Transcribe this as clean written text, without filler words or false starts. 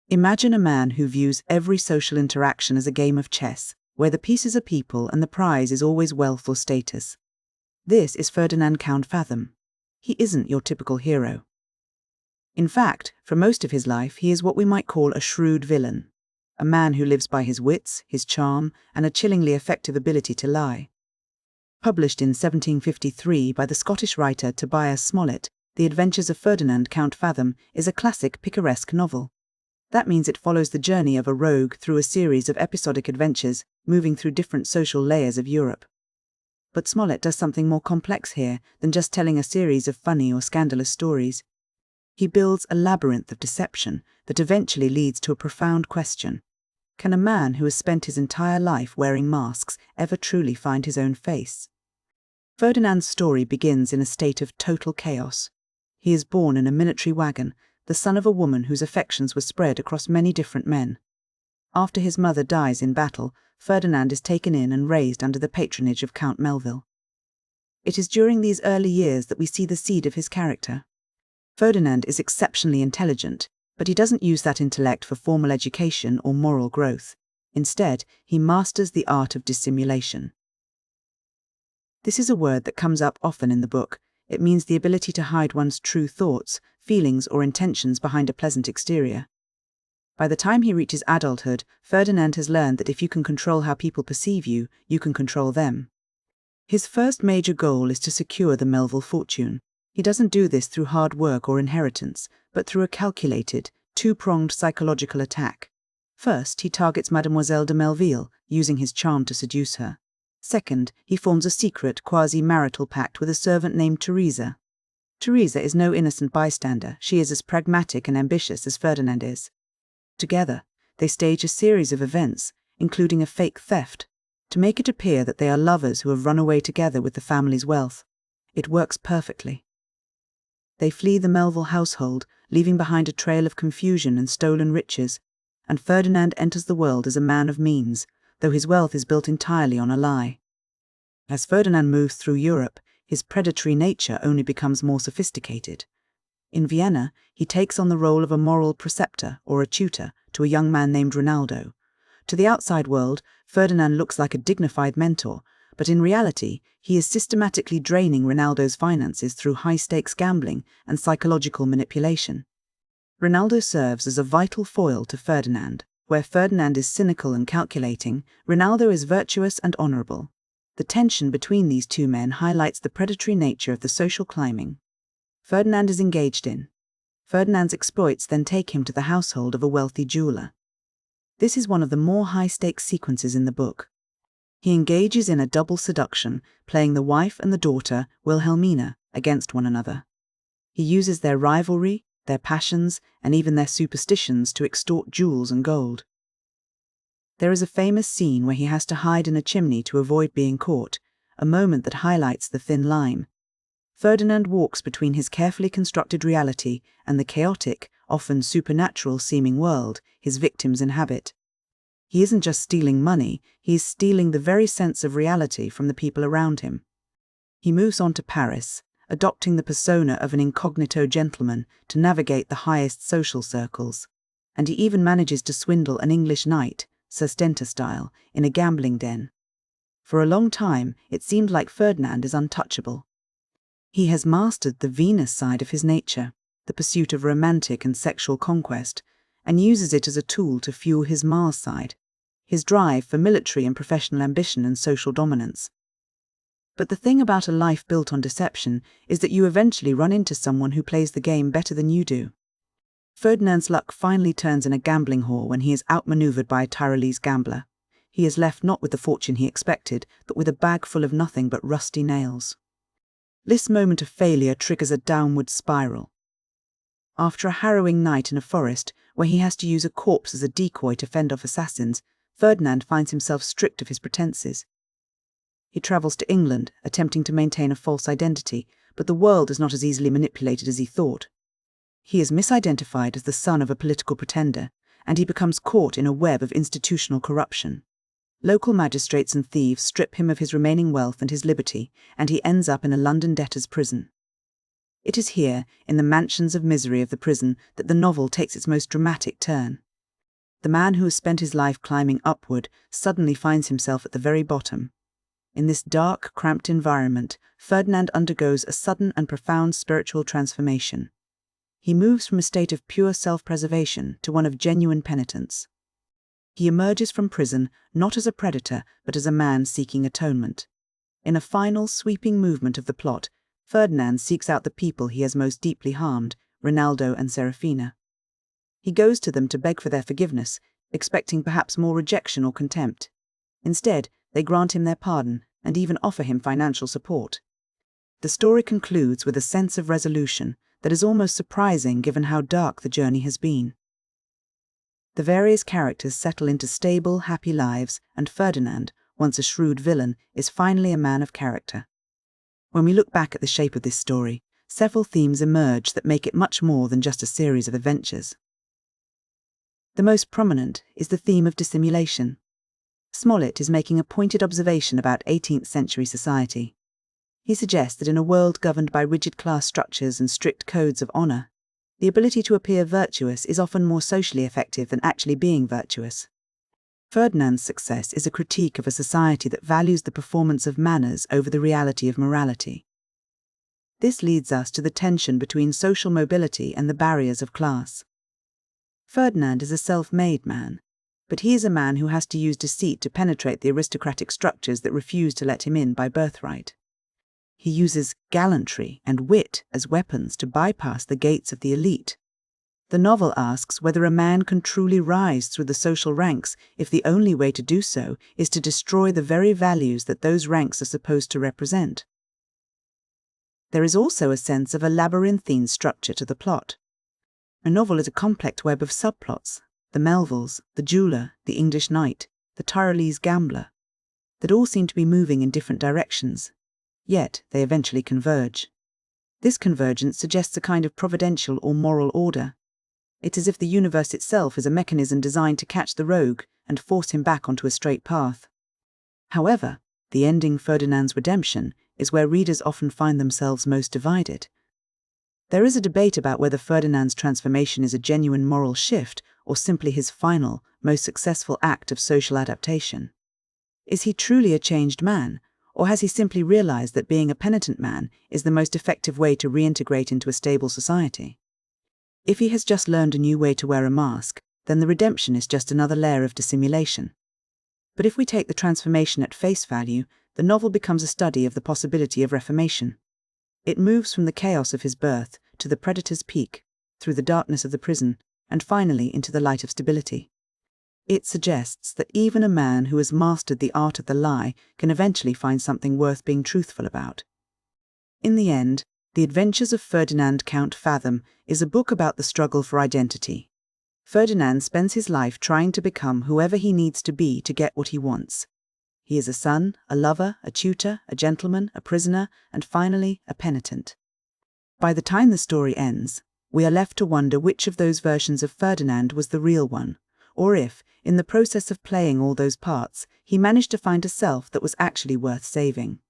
Imagine a man who views every social interaction as a game of chess, where the pieces are people and the prize is always wealth or status. This is Ferdinand Count Fathom. He isn't your typical hero. In fact, for most of his life, he is what we might call a shrewd villain, a man who lives by his wits, his charm, and a chillingly effective ability to lie. Published in 1753 by the Scottish writer Tobias Smollett, The Adventures of Ferdinand Count Fathom is a classic picaresque novel. That means it follows the journey of a rogue through a series of episodic adventures, moving through different social layers of Europe. But Smollett does something more complex here than just telling a series of funny or scandalous stories. He builds a labyrinth of deception that eventually leads to a profound question. Can a man who has spent his entire life wearing masks ever truly find his own face? Ferdinand's story begins in a state of total chaos. He is born in a military wagon, the son of a woman whose affections were spread across many different men. After his mother dies in battle, Ferdinand is taken in and raised under the patronage of Count Melville. It is during these early years that we see the seed of his character. Ferdinand is exceptionally intelligent, but he doesn't use that intellect for formal education or moral growth. Instead, he masters the art of dissimulation. This is a word that comes up often in the book. It means the ability to hide one's true thoughts, feelings, or intentions behind a pleasant exterior. By the time he reaches adulthood, Ferdinand has learned that if you can control how people perceive you, you can control them. His first major goal is to secure the Melville fortune. He doesn't do this through hard work or inheritance, but through a calculated, two-pronged psychological attack. First, he targets Mademoiselle de Melville, using his charm to seduce her. Second, he forms a secret, quasi-marital pact with a servant named Teresa. Teresa is no innocent bystander. She is as pragmatic and ambitious as Ferdinand is. Together, they stage a series of events, including a fake theft, to make it appear that they are lovers who have run away together with the family's wealth. It works perfectly. They flee the Melville household, leaving behind a trail of confusion and stolen riches, and Ferdinand enters the world as a man of means, though his wealth is built entirely on a lie. As Ferdinand moves through Europe, his predatory nature only becomes more sophisticated. In Vienna, he takes on the role of a moral preceptor or a tutor to a young man named Rinaldo. To the outside world, Ferdinand looks like a dignified mentor, but in reality, he is systematically draining Rinaldo's finances through high-stakes gambling and psychological manipulation. Rinaldo serves as a vital foil to Ferdinand. Where Ferdinand is cynical and calculating, Rinaldo is virtuous and honourable. The tension between these two men highlights the predatory nature of the social climbing Ferdinand is engaged in. Ferdinand's exploits then take him to the household of a wealthy jeweller. This is one of the more high-stakes sequences in the book. He engages in a double seduction, playing the wife and the daughter, Wilhelmina, against one another. He uses their rivalry, their passions, and even their superstitions to extort jewels and gold. There is a famous scene where he has to hide in a chimney to avoid being caught, a moment that highlights the thin line. Ferdinand walks between his carefully constructed reality and the chaotic, often supernatural-seeming world his victims inhabit. He isn't just stealing money, he is stealing the very sense of reality from the people around him. He moves on to Paris, adopting the persona of an incognito gentleman to navigate the highest social circles, and he even manages to swindle an English knight, Sir Stenta style, in a gambling den. For a long time, it seemed like Ferdinand is untouchable. He has mastered the Venus side of his nature, the pursuit of romantic and sexual conquest, and uses it as a tool to fuel his Mars side, his drive for military and professional ambition and social dominance. But the thing about a life built on deception is that you eventually run into someone who plays the game better than you do. Ferdinand's luck finally turns in a gambling hall when he is outmaneuvered by a Tyrolese gambler. He is left not with the fortune he expected, but with a bag full of nothing but rusty nails. This moment of failure triggers a downward spiral. After a harrowing night in a forest, where he has to use a corpse as a decoy to fend off assassins, Ferdinand finds himself stripped of his pretenses. He travels to England, attempting to maintain a false identity, but the world is not as easily manipulated as he thought. He is misidentified as the son of a political pretender, and he becomes caught in a web of institutional corruption. Local magistrates and thieves strip him of his remaining wealth and his liberty, and he ends up in a London debtor's prison. It is here, in the mansions of misery of the prison, that the novel takes its most dramatic turn. The man who has spent his life climbing upward suddenly finds himself at the very bottom. In this dark, cramped environment, Ferdinand undergoes a sudden and profound spiritual transformation. He moves from a state of pure self-preservation to one of genuine penitence. He emerges from prison not as a predator, but as a man seeking atonement. In a final, sweeping movement of the plot, Ferdinand seeks out the people he has most deeply harmed, Rinaldo and Serafina. He goes to them to beg for their forgiveness, expecting perhaps more rejection or contempt. Instead, they grant him their pardon and even offer him financial support. The story concludes with a sense of resolution that is almost surprising given how dark the journey has been. The various characters settle into stable, happy lives, and Ferdinand, once a shrewd villain, is finally a man of character. When we look back at the shape of this story, several themes emerge that make it much more than just a series of adventures. The most prominent is the theme of dissimulation. Smollett is making a pointed observation about 18th century society. He suggests that in a world governed by rigid class structures and strict codes of honor, the ability to appear virtuous is often more socially effective than actually being virtuous. Ferdinand's success is a critique of a society that values the performance of manners over the reality of morality. This leads us to the tension between social mobility and the barriers of class. Ferdinand is a self-made man, but he is a man who has to use deceit to penetrate the aristocratic structures that refuse to let him in by birthright. He uses gallantry and wit as weapons to bypass the gates of the elite. The novel asks whether a man can truly rise through the social ranks if the only way to do so is to destroy the very values that those ranks are supposed to represent. There is also a sense of a labyrinthine structure to the plot. A novel is a complex web of subplots, the Melvilles, the jeweler, the English knight, the Tyrolese gambler, that all seem to be moving in different directions, yet they eventually converge. This convergence suggests a kind of providential or moral order. It's as if the universe itself is a mechanism designed to catch the rogue and force him back onto a straight path. However, the ending, Ferdinand's redemption, is where readers often find themselves most divided. There is a debate about whether Ferdinand's transformation is a genuine moral shift or simply his final, most successful act of social adaptation. Is he truly a changed man, or has he simply realized that being a penitent man is the most effective way to reintegrate into a stable society? If he has just learned a new way to wear a mask, then the redemption is just another layer of dissimulation. But if we take the transformation at face value, the novel becomes a study of the possibility of reformation. It moves from the chaos of his birth to the predator's peak, through the darkness of the prison, and finally into the light of stability. It suggests that even a man who has mastered the art of the lie can eventually find something worth being truthful about. In the end, The Adventures of Ferdinand Count Fathom is a book about the struggle for identity. Ferdinand spends his life trying to become whoever he needs to be to get what he wants. He is a son, a lover, a tutor, a gentleman, a prisoner, and finally, a penitent. By the time the story ends, we are left to wonder which of those versions of Ferdinand was the real one, or if, in the process of playing all those parts, he managed to find a self that was actually worth saving.